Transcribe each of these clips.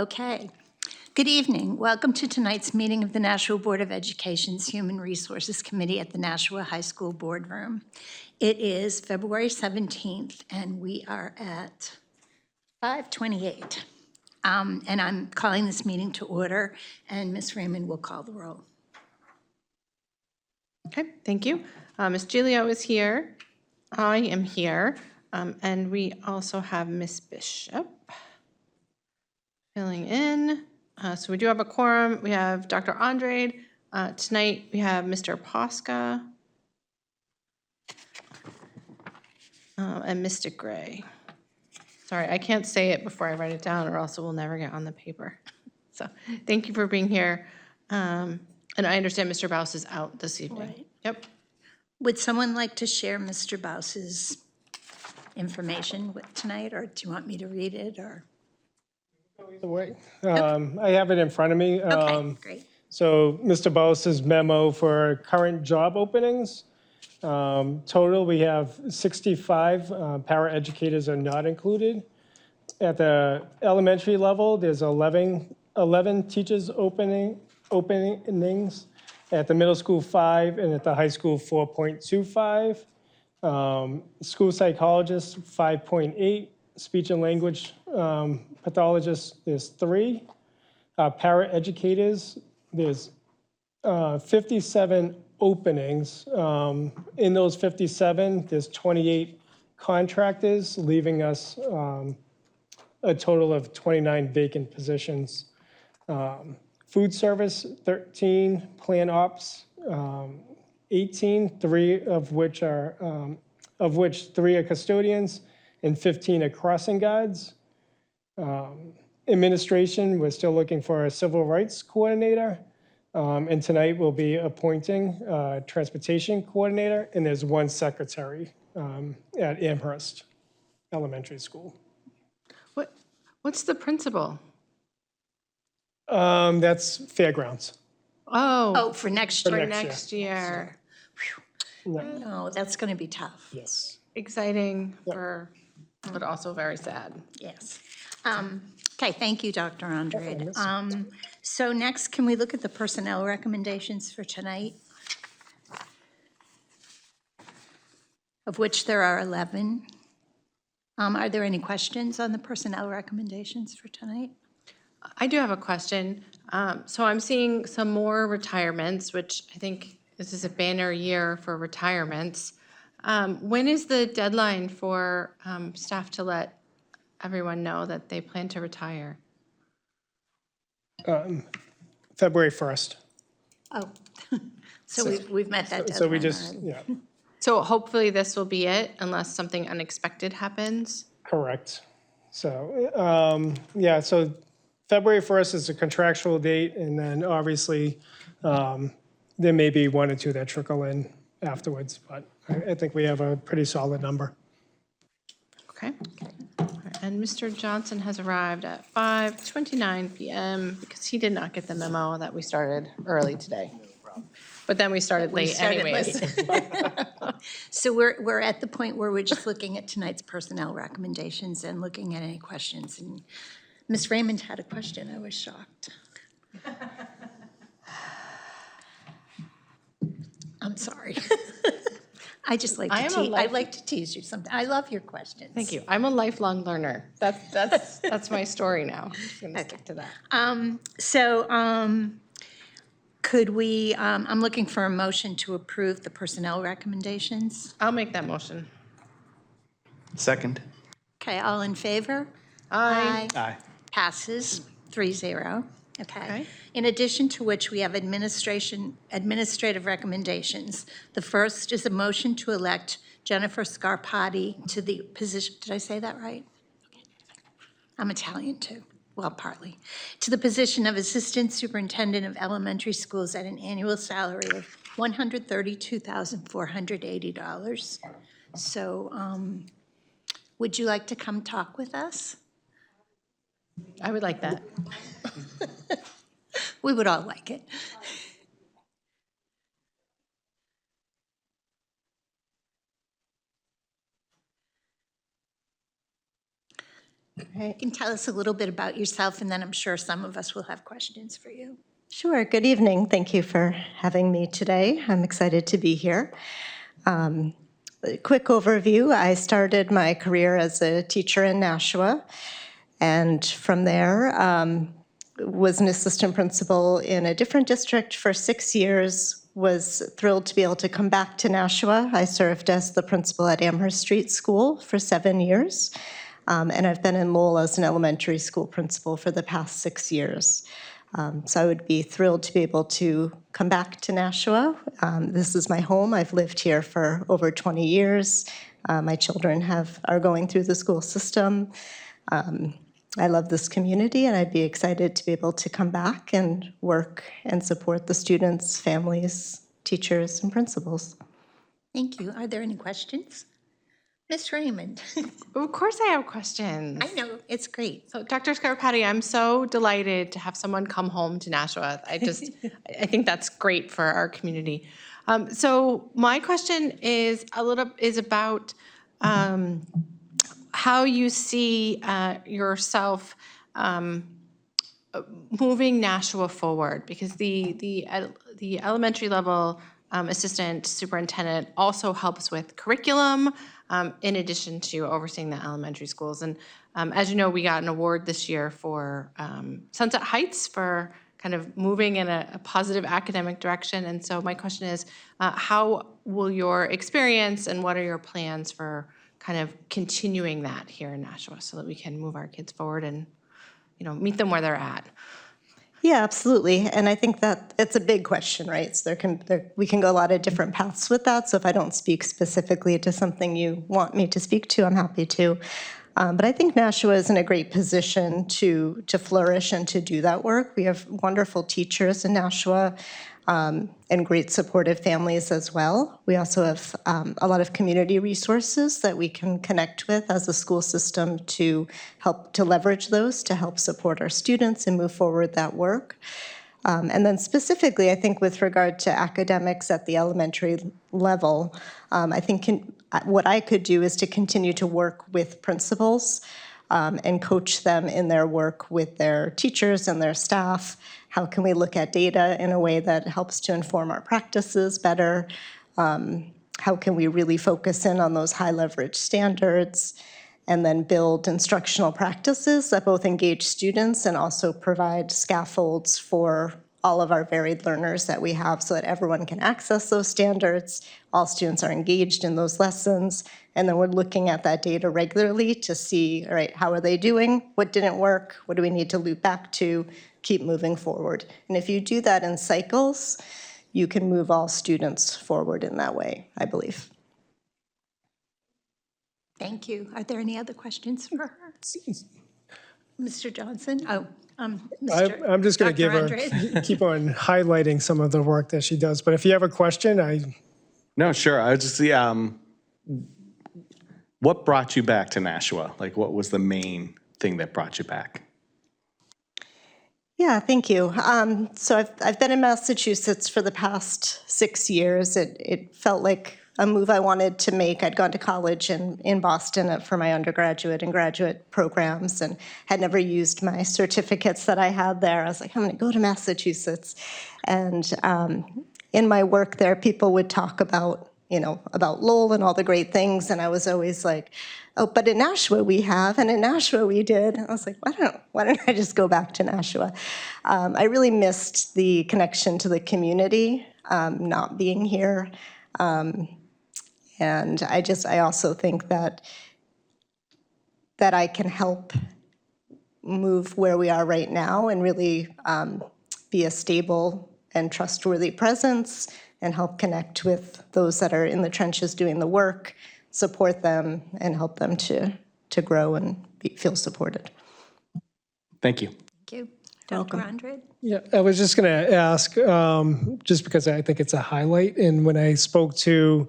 Okay. Good evening. Welcome to tonight's meeting of the Nashua Board of Education's Human Resources Committee at the Nashua High School Boardroom. It is February 17th, and we are at 5:28. And I'm calling this meeting to order, and Ms. Raymond will call the roll. Okay, thank you. Ms. Giglio is here. I am here. And we also have Ms. Bishop filling in. So we do have a quorum. We have Dr. Andrade. Tonight we have Mr. Posca and Mr. Gray. Sorry, I can't say it before I write it down or else it will never get on the paper. So thank you for being here. And I understand Mr. Baus is out this evening. Right. Yep. Would someone like to share Mr. Baus's information with tonight, or do you want me to read it, or? Either way. I have it in front of me. Okay, great. So Mr. Baus's memo for current job openings. Total, we have 65 paraeducators are not included. At the elementary level, there's 11 teachers openings. At the middle school, 5, and at the high school, 4.25. School psychologists, 5.8. Speech and language pathologists, there's 3. Paraeducators, there's 57 openings. In those 57, there's 28 contractors, leaving us a total of 29 vacant positions. Food service, 13. Plan ops, 18. 3 of which are 3 are custodians, and 15 are crossing guards. Administration, we're still looking for a civil rights coordinator. And tonight we'll be appointing a transportation coordinator, and there's 1 secretary at Amherst Elementary School. What's the principal? That's fairgrounds. Oh, for next year? For next year. No, that's going to be tough. Yes. Exciting but also very sad. Yes. Okay, thank you, Dr. Andrade. So next, can we look at the personnel recommendations for tonight? Of which there are 11. Are there any questions on the personnel recommendations for tonight? I do have a question. So I'm seeing some more retirements, which I think this is a banner year for retirements. When is the deadline for staff to let everyone know that they plan to retire? February 1st. Oh, so we've met that deadline So we just, already. yeah, So hopefully this will be it, unless something unexpected happens. correct. So, yeah, so February 1st is a contractual date, and then obviously there may be 1 or 2 that trickle in afterwards, but I think we have a pretty solid number. Okay. And Mr. Johnson has arrived at 5:29 p.m. because he did not get the memo that we started early today. But then we started late anyways. So we're at the point where we're just looking at tonight's personnel recommendations and looking at any questions. And Ms. Raymond had a question. I was shocked. I'm sorry. I just like to tease. I like to tease you sometimes. I love your questions. Thank you. I'm a lifelong learner. That's my story now. I'm going to stick to that. Could we, I'm looking for a motion to approve the personnel recommendations. I'll make that motion. Second. Okay, all in favor? Aye. Aye. Passes 3-0. Okay. Okay. In addition to which, we have administrative recommendations. The first is a motion to elect Jennifer Scarpati to the position, did I say that right? I'm Italian too, well, partly. To the position of Assistant Superintendent of Elementary Schools at an annual salary of $132,480. So would you like to come talk with us? I would like that. We would all like it. You can tell us a little bit about yourself, and then I'm sure some of us will have questions for you. Sure. Good evening. Thank you for having me today. I'm excited to be here. A quick overview. I started my career as a teacher in Nashua, and from there was an assistant principal in a different district for 6 years. Was thrilled to be able to come back to Nashua. I served as the principal at Amherst Street School for 7 years, and I've been in Lowell as an elementary school principal for the past 6 years. So I would be thrilled to be able to come back to Nashua. This is my home. I've lived here for over 20 years. My children are going through the school system. I love this community, and I'd be excited to be able to come back and work and support the students, families, teachers, and principals. Thank you. Are there any questions? Ms. Raymond? Of course I have questions. I know, it's great. So Dr. Scarpati, I'm so delighted to have someone come home to Nashua. I think that's great for our community. So my question is about how you see yourself moving Nashua forward, because the elementary level assistant superintendent also helps with curriculum, in addition to overseeing the elementary schools. And as you know, we got an award this year for Sunset Heights for kind of moving in a positive academic direction. And so my question is, how will your experience and what are your plans for kind of continuing that here in Nashua so that we can move our kids forward and, meet them where they're at? Yeah, absolutely. And I think that it's a big question, right? So we can go a lot of different paths with that. So if I don't speak specifically to something you want me to speak to, I'm happy to. But I think Nashua is in a great position to flourish and to do that work. We have wonderful teachers in Nashua and great supportive families as well. We also have a lot of community resources that we can connect with as a school system to help to leverage those to help support our students and move forward that work. And then specifically, I think with regard to academics at the elementary level, I think what I could do is to continue to work with principals and coach them in their work with their teachers and their staff. How can we look at data in a way that helps to inform our practices better? How can we really focus in on those high leverage standards and then build instructional practices that both engage students and also provide scaffolds for all of our varied learners that we have so that everyone can access those standards, all students are engaged in those lessons, and then we're looking at that data regularly to see, all right, how are they doing? What didn't work? What do we need to loop back to? Keep moving forward. And if you do that in cycles, you can move all students forward in that way, I believe. Thank you. Are there any other questions for her? Mr. Johnson? Oh, Mr. I'm just going to give Dr. her, Andre. keep on highlighting some of the work that she does. But if you have a question, No, sure. I was just what brought you back to Nashua? Like, what was the main thing that brought you back? Yeah, thank you. So I've been in Massachusetts for the past 6 years. It felt like a move I wanted to make. I'd gone to college in Boston for my undergraduate and graduate programs and had never used my certificates that I had there. I was like, I'm going to go to Massachusetts. And in my work there, people would talk about Lowell and all the great things. And I was always like, oh, but in Nashua we have, and in Nashua we did. And I was like, why don't I just go back to Nashua? I really missed the connection to the community, not being here. And I also think that I can help move where we are right now and really be a stable and trustworthy presence and help connect with those that are in the trenches doing the work, support them, and help them to grow and feel supported. Thank you. Thank you. Dr. Andre? yeah, I was just going to ask, just because I think it's a highlight, and when I spoke to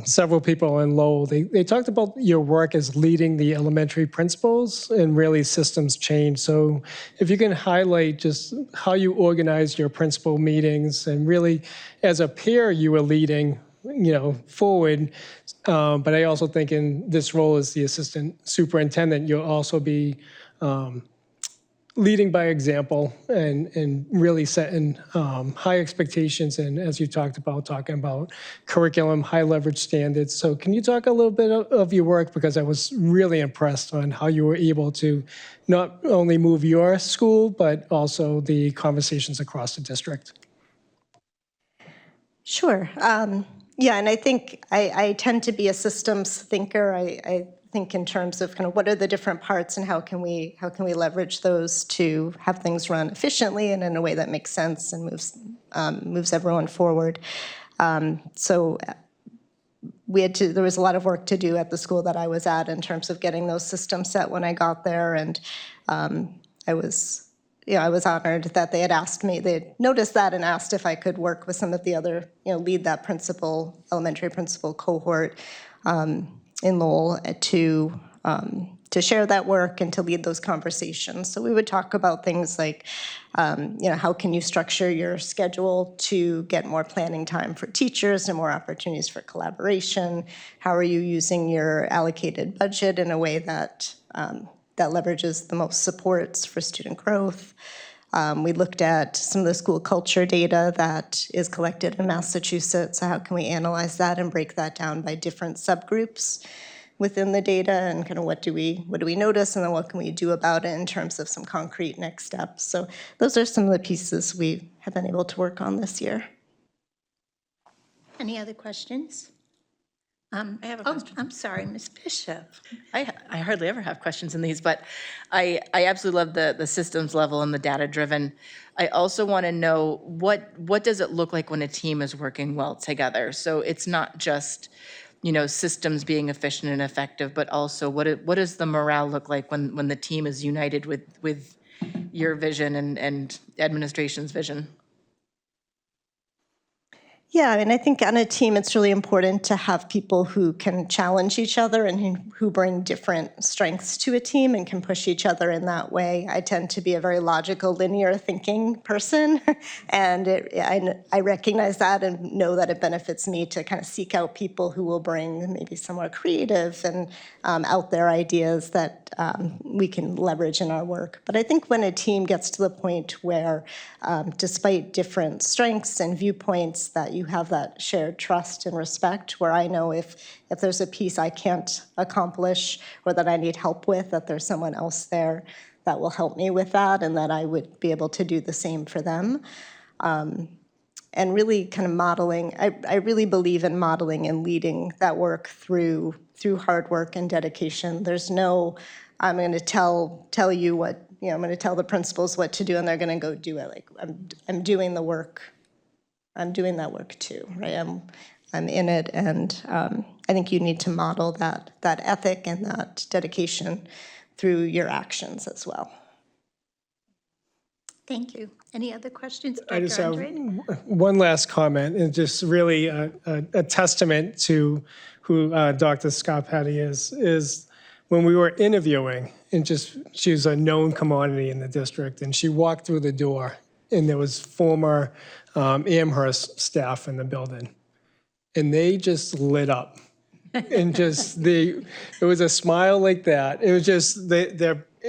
several people in Lowell, they talked about your work as leading the elementary principals and really systems change. So if you can highlight just how you organize your principal meetings and really as a peer you were leading forward. But I also think in this role as the assistant superintendent, you'll also be leading by example and really setting high expectations. And as you talking about curriculum, high leverage standards. So can you talk a little bit of your work? Because I was really impressed on how you were able to not only move your school, but also the conversations across the district. Sure. Yeah, and I think I tend to be a systems thinker. I think in terms of kind of what are the different parts and how can we leverage those to have things run efficiently and in a way that makes sense and moves everyone forward. So there was a lot of work to do at the school that I was at in terms of getting those systems set when I got there, and I was honored that they had noticed that and asked if I could work with some of the other, lead that elementary principal cohort in Lowell to share that work and to lead those conversations. So we would talk about things like, how can you structure your schedule to get more planning time for teachers and more opportunities for collaboration? How are you using your allocated budget in a way that leverages the most supports for student growth? We looked at some of the school culture data that is collected in Massachusetts. So how can we analyze that and break that down by different subgroups within the data, and kind of what do we notice, and then what can we do about it in terms of some concrete next steps? So those are some of the pieces we have been able to work on this year. Any other questions? I have a question. I'm sorry, Ms. Bishop. I hardly ever have questions in these, but I absolutely love the systems level and the data-driven. I also want to know what does it look like when a team is working well together? So it's not just, systems being efficient and effective, but also what does the morale look like when the team is united with your vision and administration's vision? Yeah, I think on a team, it's really important to have people who can challenge each other and who bring different strengths to a team and can push each other in that way. I tend to be a very logical, linear thinking person, and I recognize that and know that it benefits me to kind of seek out people who will bring maybe some more creative and out there ideas that we can leverage in our work. But I think when a team gets to the point where, despite different strengths and viewpoints, that you have that shared trust and respect, where I know if there's a piece I can't accomplish or that I need help with, that there's someone else there that will help me with that, and that I would be able to do the same for them. And really kind of modeling, I really believe in modeling and leading that work through hard work and dedication. There's no, I'm going to tell you what, I'm going to tell the principals what to do and they're going to go do it. Like I'm doing the work. I'm doing that work too, right? I'm in it, and I think you need to model that ethic and that dedication through your actions as well. Thank you. Any other questions, Dr. I just have Andre? one last comment, and just really a testament to who Dr. Scarpati is when we were interviewing, and she was a known commodity in the district, and she walked through the door, and there was former Amherst staff in the building, and they just lit up, and it was a smile like that. It was just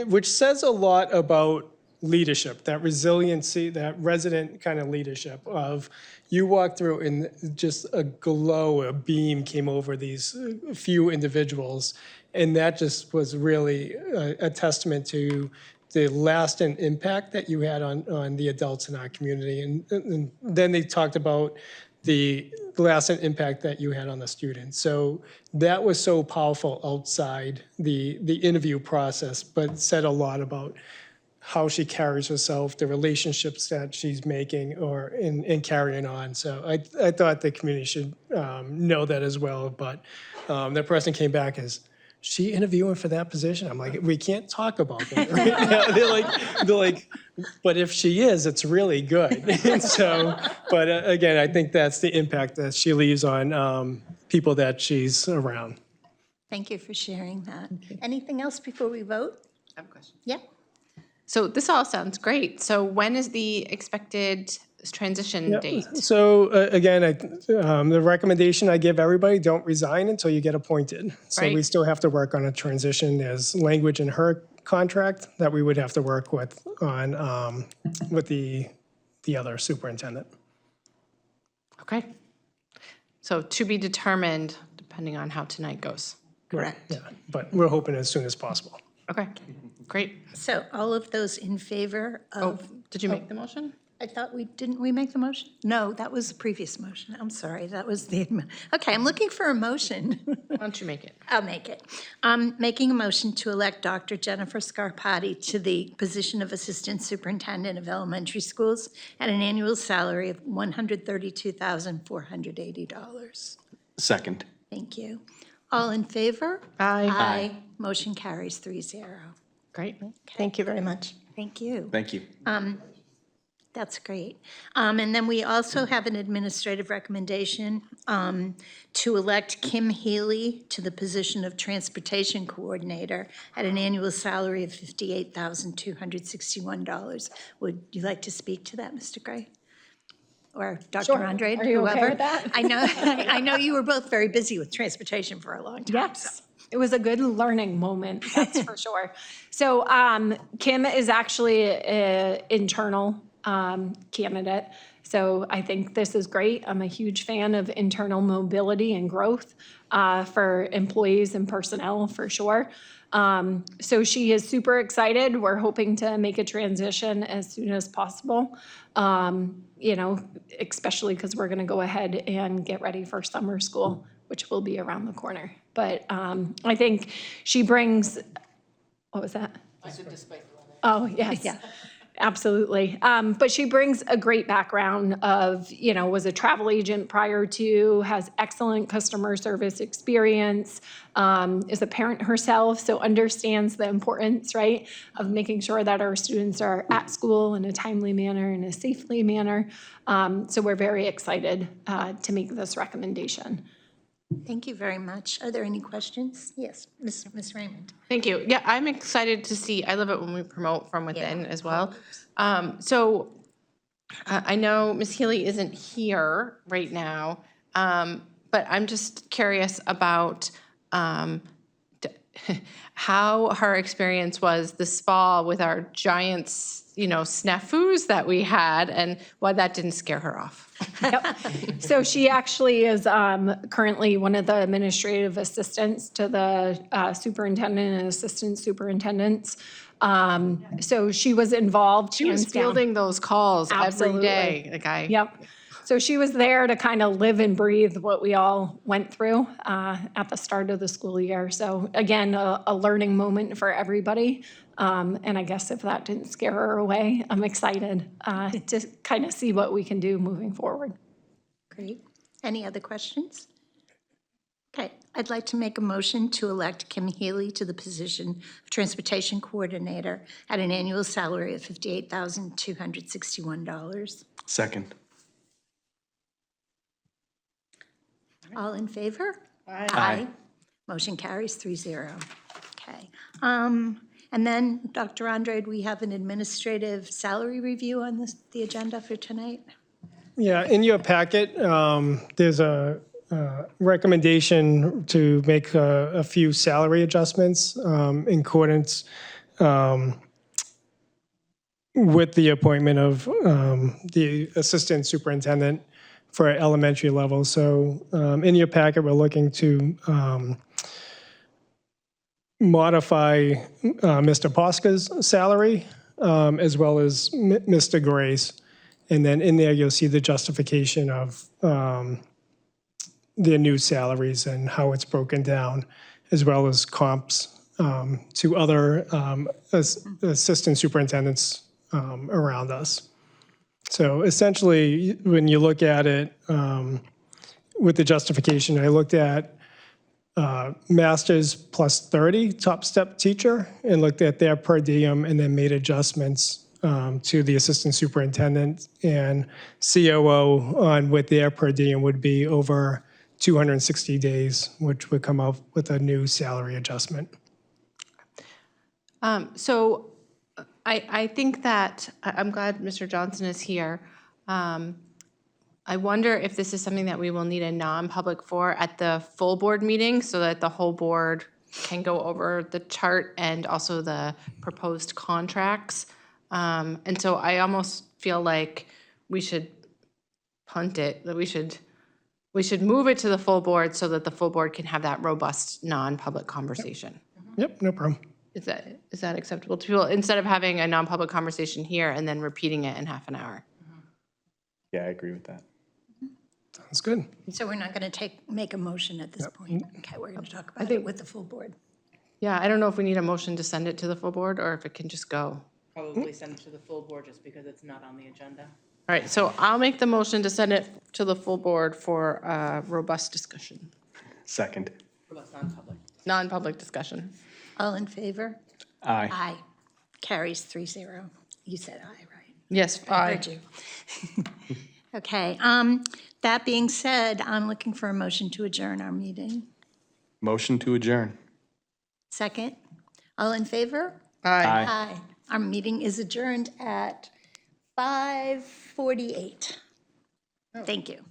which says a lot about leadership, that resiliency, that resident kind of leadership of you walk through and just a glow, a beam came over these few individuals, and that just was really a testament to the lasting impact that you had on the adults in our community. And then they talked about the lasting impact that you had on the students. So that was so powerful outside the interview process, but said a lot about how she carries herself, the relationships that she's making or in carrying on. So I thought the community should know that as well. But that person came back as, she interviewing for that position? I'm like, we can't talk about that right now. They're like, but if she is, it's really good. And so, but again, I think that's the impact that she leaves on people that she's around. Thank you for sharing that. Anything else before we vote? I have a question. Yeah. So this all sounds great. So when is the expected transition date? So again, the recommendation I give everybody, don't resign until you get appointed. So we Right. still have to work on a transition. There's language in her contract that we would have to work with on, with the other superintendent. Okay. So to be determined, depending on how tonight goes. Correct. Yeah, but we're hoping as soon as possible. Okay, great. So all of those in favor of, Did you make the motion? I thought didn't we make the motion? No, that was the previous motion. I'm sorry, that was the, okay, I'm looking for a motion. Why don't you make it? I'll make it. Making a motion to elect Dr. Jennifer Scarpati to the position of Assistant Superintendent of Elementary Schools at an annual salary of $132,480. Second. Thank you. All in favor? Aye. Aye. Motion carries 3-0. Great. Thank you very much. Thank you. Thank you. That's great. And then we also have an administrative recommendation to elect Kim Healy to the position of Transportation Coordinator at an annual salary of $58,261. Would you like to speak to that, Mr. Gray? Or Dr. Sure. Andre, Are you okay whoever? with that? I know you were both very busy with transportation for a long time. Yes, it was a good learning moment, that's for sure. So Kim is actually an internal candidate. So I think this is great. I'm a huge fan of internal mobility and growth for employees and personnel, for sure. So she is super excited. We're hoping to make a transition as soon as possible, especially because we're going to go ahead and get ready for summer school, which will be around the corner. But I think she brings, what was that? I said despite. Oh, yes. Yeah. Absolutely. But she brings a great background of, was a travel agent prior to, has excellent customer service experience, is a parent herself, so understands the importance, right, of making sure that our students are at school in a timely manner, in a safely manner. So we're very excited to make this recommendation. Thank you very much. Are there any questions? Yes, Ms. Raymond. Thank you. Yeah, I'm excited to see, I love it when we promote from within as well. So I know Ms. Healy isn't here right now, but I'm just curious about how her experience was this fall with our giant, snafus that we had and why that didn't scare her off. Yep. So she actually is currently one of the administrative assistants to the superintendent and assistant superintendents. So she was involved. She was hands down. fielding those calls every Absolutely. day. Like Yep. So she was there to kind of live and breathe what we all went through at the start of the school year. So again, a learning moment for everybody. And I guess if that didn't scare her away, I'm excited to kind of see what we can do moving forward. Great. Any other questions? Okay, I'd like to make a motion to elect Kim Healy to the position of Transportation Coordinator at an annual salary of $58,261. Second. All in favor? Aye. Motion carries 3-0. Okay. And then, Dr. Andre, do we have an administrative salary review on the agenda for tonight? Yeah, in your packet, there's a recommendation to make a few salary adjustments in accordance with the appointment of the assistant superintendent for elementary level. So in your packet, we're looking to modify Mr. Posca's salary as well as Mr. Gray's. And then in there, you'll see the justification of their new salaries and how it's broken down, as well as comps to other assistant superintendents around us. So essentially, when you look at it with the justification, I looked at master's plus 30 top step teacher and looked at their per diem and then made adjustments to the assistant superintendent and COO on what their per diem would be over 260 days, which would come up with a new salary adjustment. So I think that, I'm glad Mr. Johnson is here. I wonder if this is something that we will need a non-public for at the full board meeting so that the whole board can go over the chart and also the proposed contracts. And so I almost feel like we should punt it, that we should move it to the full board so that the full board can have that robust, non-public conversation. Yep, no problem. Is that acceptable to people, instead of having a non-public conversation here and then repeating it in half an hour? Yeah, I agree with that. Sounds good. So we're not going to make a motion at this point? Okay, we're going to talk about it with the full board. Yeah, I don't know if we need a motion to send it to the full board or if it can just go. Probably send it to the full board just because it's not on the agenda. All right, so I'll make the motion to send it to the full board for robust discussion, Second. Non-public. non-public discussion. All in favor? Aye. Aye. Carries 3-0. You said aye, right? Yes, Heard you. Okay, that being said, I'm looking for a motion to adjourn our meeting. Motion to adjourn. Second? All in favor? Aye. Aye. Our meeting is adjourned at 5:48. Thank you.